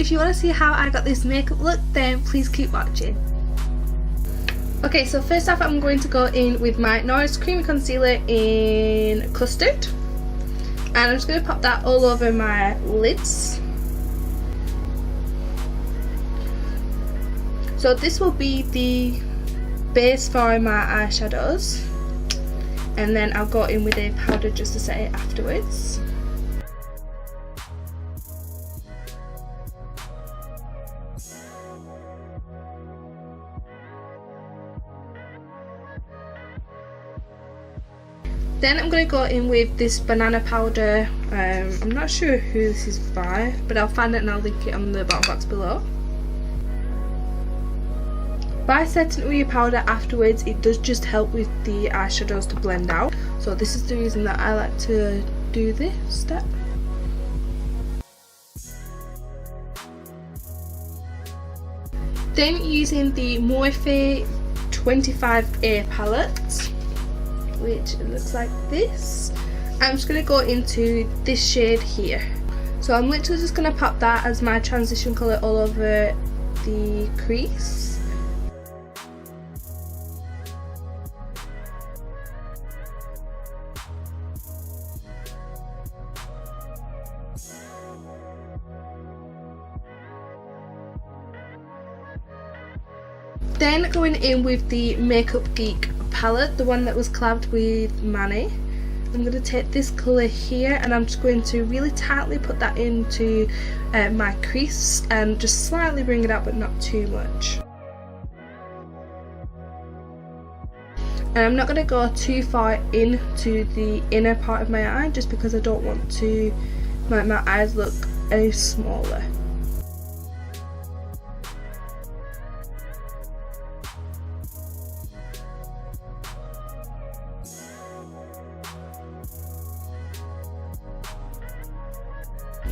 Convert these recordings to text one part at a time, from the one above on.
if you want to see how I got this makeup look, then please keep watching. Okay, so first off I'm going to go in with my Nars Creamy Concealer in Custard. And I'm just going to pop that all over my lids. So this will be the base for my eyeshadows. And then I'll go in with a powder just to set it afterwards. Then I'm going to go in with this banana powder. I'm not sure who this is by, but I'll find it and I'll link it on the bottom box below. By setting it with your powder afterwards, it does just help with the eyeshadows to blend out. So this is the reason that I like to do this step. Then using the Morphe 25A palette, which looks like this, I'm just going to go into this shade here. So I'm literally just going to pop that as my transition colour all over the crease. Then going in with the Makeup Geek palette, the one that was collabed with Manny. I'm going to take this colour here and I'm just going to really tightly put that into my crease and just slightly bring it out, but not too much. And I'm not going to go too far into the inner part of my eye just because I don't want to make my eyes look any smaller.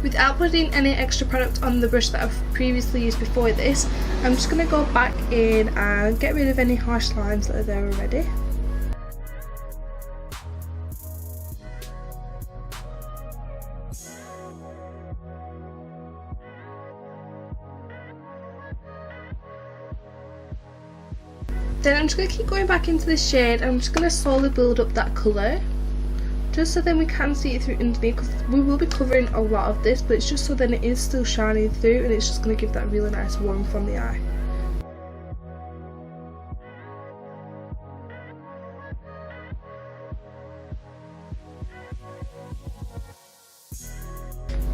Without putting any extra product on the brush that I've previously used before this, I'm just going to go back in and get rid of any harsh lines that are there already. Then I'm just going to keep going back into this shade. I'm just going to slowly build up that colour, just so then we can see it through underneath, because we will be covering a lot of this, but it's just so then it is still shining through and it's just going to give that really nice warmth on the eye.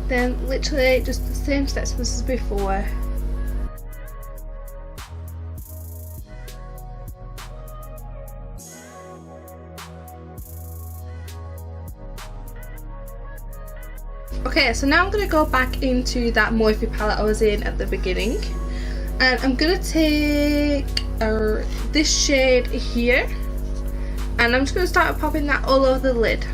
Then literally just the same steps as before. Okay, so now I'm going to go back into that Morphe palette I was in at the beginning, and I'm going to take this shade here and I'm just going to start popping that all over the lid.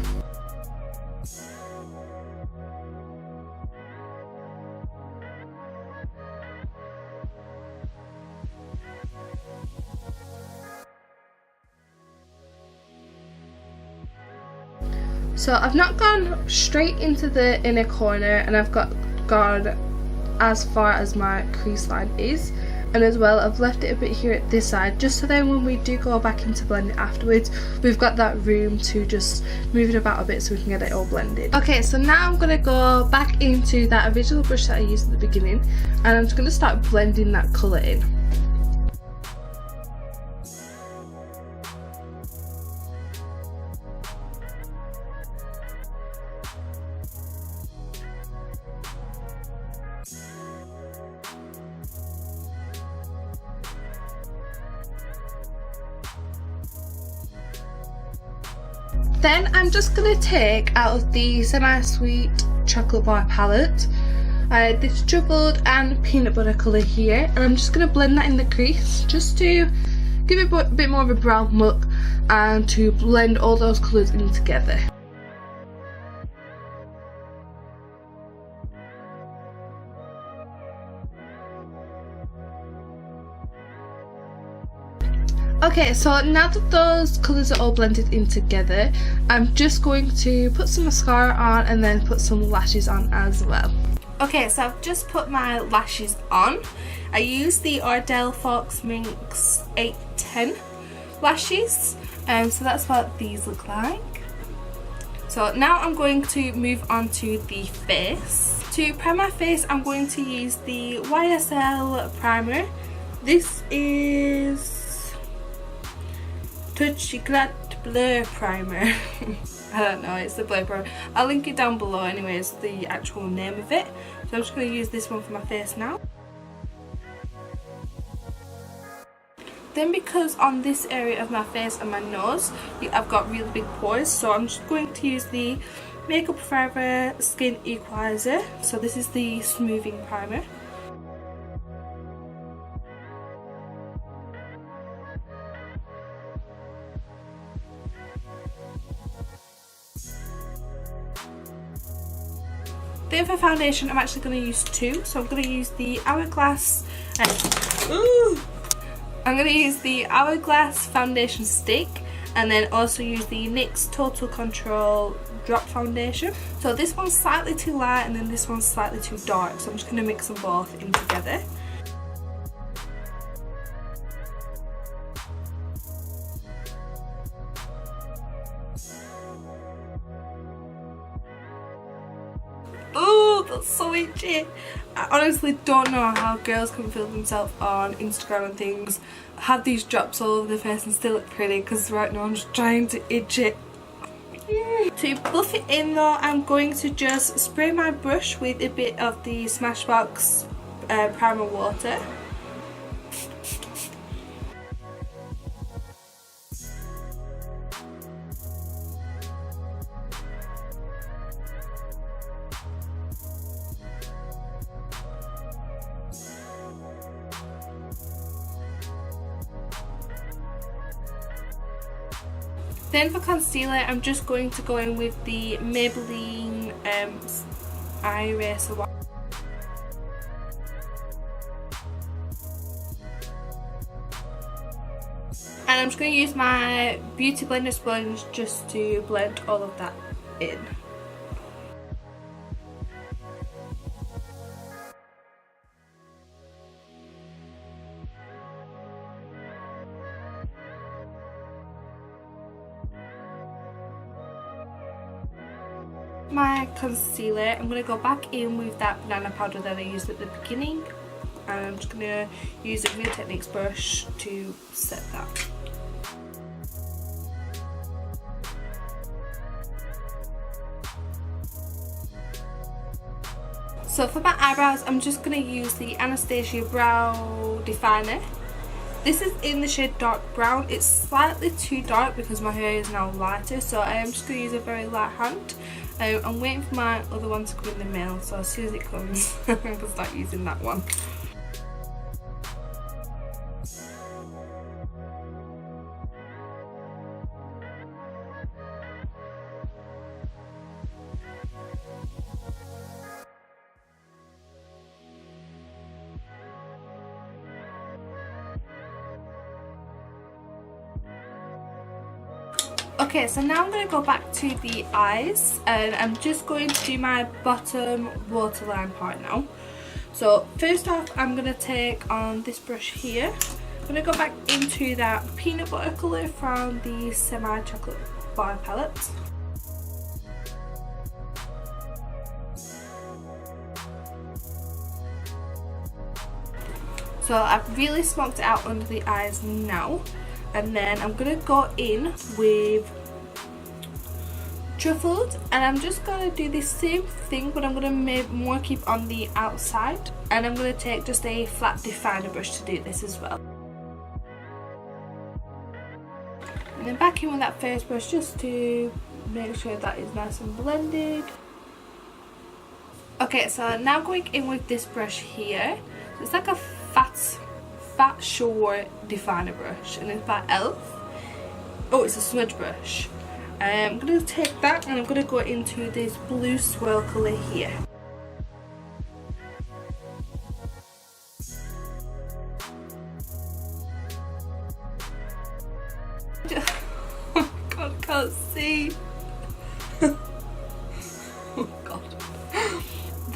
So I've not gone straight into the inner corner, and I've gone as far as my crease line is, and as well I've left it a bit here at this side, just so then when we do go back into blending afterwards, we've got that room to just move it about a bit so we can get it all blended. Okay, so now I'm going to go back into that original brush that I used at the beginning, and I'm just going to start blending that colour in. Then I'm just going to take out of the Semi-Sweet Chocolate Bar palette this truffled and peanut butter colour here, and I'm just going to blend that in the crease just to give it a bit more of a brown look and to blend all those colours in together. Okay, so now that those colours are all blended in together, I'm just going to put some mascara on and then put some lashes on as well. Okay, so I've just put my lashes on. I use the Ardel Fox Minx 810 lashes, so that's what these look like. So now I'm going to move on to the face. To prime my face, I'm going to use the YSL primer. This is Touche Clat Blur Primer. I don't know, it's the blur primer. I'll link it down below anyways, the actual name of it. So I'm just going to use this one for my face now. Then because on this area of my face and my nose, I've got really big pores, so I'm just going to use the Makeup Forever Skin Equaliser. So this is the smoothing primer. Then for foundation, I'm actually going to use two. So I'm going to use the Hourglass. I'm going to use the Hourglass foundation stick, and then also use the NYX Total Control drop foundation. So this one's slightly too light, and then this one's slightly too dark. So I'm just going to mix them both in together. Oh, that's so itchy. I honestly don't know how girls can film themselves on Instagram and things, have these drops all over their face and still look pretty, because right now I'm just trying to itch it. To buff it in though, I'm going to just spray my brush with a bit of the Smashbox primer water. Then for concealer, I'm just going to go in with the Maybelline eye eraser one. And I'm just going to use my Beauty Blender sponge just to blend all of that in. My concealer, I'm going to go back in with that banana powder that I used at the beginning, and I'm just going to use a Real Techniques brush to set that. So for my eyebrows, I'm just going to use the Anastasia Brow Definer. This is in the shade dark brown. It's slightly too dark because my hair is now lighter, so I am just going to use a very light hand. I'm waiting for my other one to come in the mail, so as soon as it comes I can start using that one. Okay, so now I'm going to go back to the eyes, and I'm just going to do my bottom waterline part now. So first off, I'm going to take on this brush here. I'm going to go back into that peanut butter colour from the Semi Chocolate Bar palette. So I've really smoked it out under the eyes now. And then I'm going to go in with Truffled, and I'm just going to do the same thing, but I'm going to make more keep on the outside, and I'm going to take just a flat definer brush to do this as well. And then back in with that first brush just to make sure that is nice and blended. Okay, so now going in with this brush here. So it's like a fat short definer brush, and it's by e.l.f. Oh, it's a smudge brush. I'm going to take that and I'm going to go into this blue swirl colour here. Oh my god, I can't see. Oh god.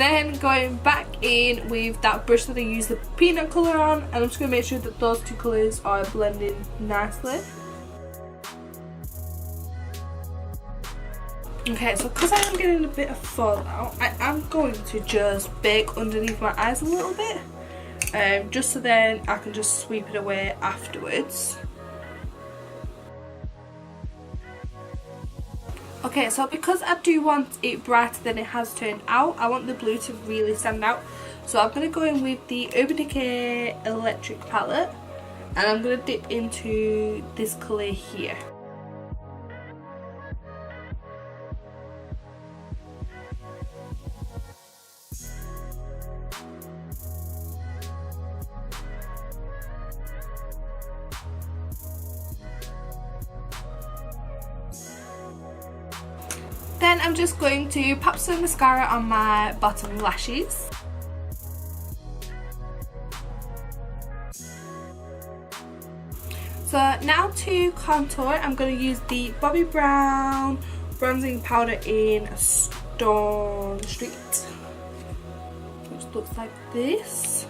Then going back in with that brush that I used the peanut colour on, and I'm just going to make sure that those two colours are blending nicely. Okay, so because I am getting a bit of fallout, I am going to just bake underneath my eyes a little bit, just so then I can just sweep it away afterwards. Okay, so because I do want it brighter than it has turned out, I want the blue to really stand out. So I'm going to go in with the Urban Decay Electric palette, and I'm going to dip into this colour here. Then I'm just going to pop some mascara on my bottom lashes. So now to contour, I'm going to use the Bobbi Brown bronzing powder in Stone Street, which looks like this.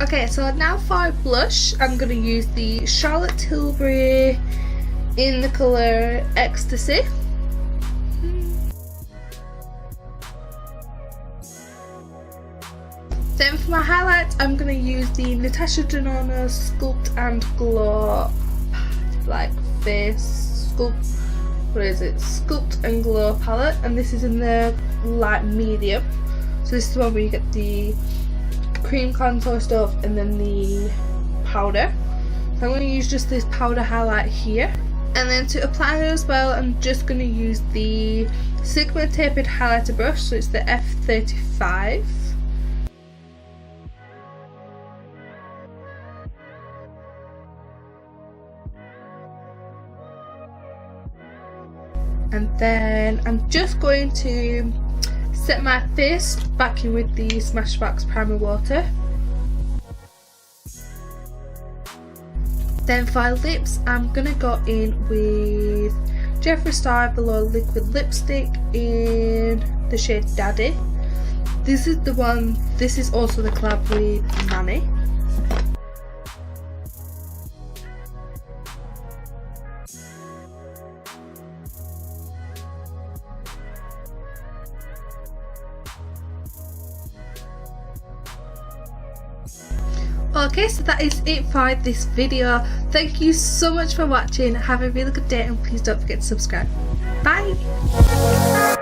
Okay, so now for blush, I'm going to use the Charlotte Tilbury in the colour Ecstasy. Then for my highlight, I'm going to use the Natasha Denona Sculpt and Glow, like face sculpt, what is it, Sculpt and Glow palette, and this is in the light medium. So this is the one where you get the cream contour stuff and then the powder. So I'm going to use just this powder highlight here, and then to apply it as well, I'm just going to use the Sigma tapered highlighter brush, so it's the F35. And then I'm just going to set my face back in with the Smashbox Primer Water. Then for lips, I'm going to go in with Jeffree Star Below Liquid Lipstick in the shade Daddy. This is the one, this is also the collab with Manny. Okay, so that is it for this video. Thank you so much for watching. Have a really good day, and please don't forget to subscribe. Bye!